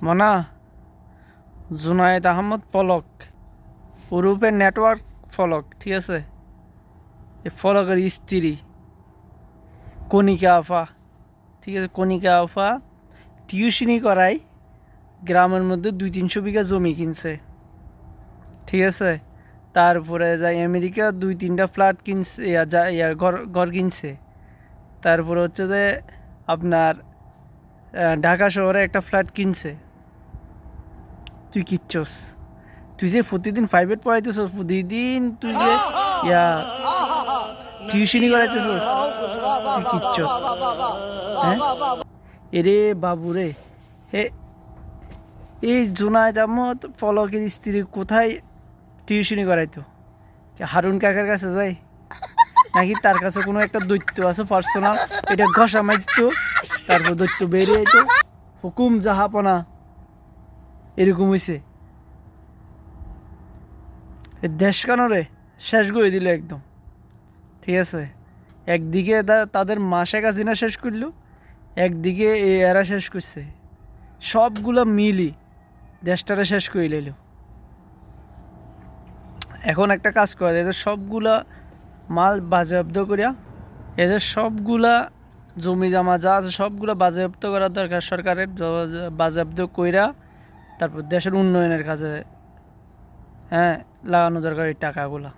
মনা জুনায়েদ আহমদ ফলক ওরূপে নেটওয়ার্ক ফলক, ঠিক আছে? এই ফলকের স্ত্রী কণিকা আফা, ঠিক আছে? কণিকা আফা টিউশনি করায় গ্রামের মধ্যে 200-300 বিঘা জমি কিনছে, ঠিক আছে? তারপরে যায় আমেরিকা 2-3টা ফ্ল্যাট কিনছে, ঘর কিনছে। তারপরে হচ্ছে যে আপনার ঢাকা শহরে একটা ফ্ল্যাট কিনছে। তুই কিচ্ছস, তুই যে প্রতিদিন প্রাইভেট পড়াইতেছ, প্রতিদিন তুই যে ইয়া টিউশনি করাইতেছস, তুই কিচ্ছস। হ্যাঁ এরে বাবু রে, হে এই জুনায়েদ আহমদ ফলকের স্ত্রী কোথায় টিউশনি করাইতো? হারুন কাকার কাছে যাই, নাকি তার কাছে কোনো একটা দৈত্য আছে পার্সোনাল, এটা ঘষা মারতো, তারপর দৈত্য বেরিয়ে যেত, হুকুম জাহাপনা, এরকম হয়েছে। এই দেশ কানরে শেষ করে দিল একদম, ঠিক আছে? একদিকে তাদের মা শেখ হাসিনা শেষ করলো, একদিকে এরা শেষ করছে, সবগুলা মিলি দেশটারে শেষ করে নিল। এখন একটা কাজ করে, এদের সবগুলা মাল বাজেয়াপ্ত করিয়া, এদের সবগুলা জমি জমা যা আছে সবগুলো বাজেয়াপ্ত করা দরকার সরকারের, বাজেয়াপ্ত কইরা তারপর দেশের উন্নয়নের কাজে লাগানো দরকার এই টাকাগুলা।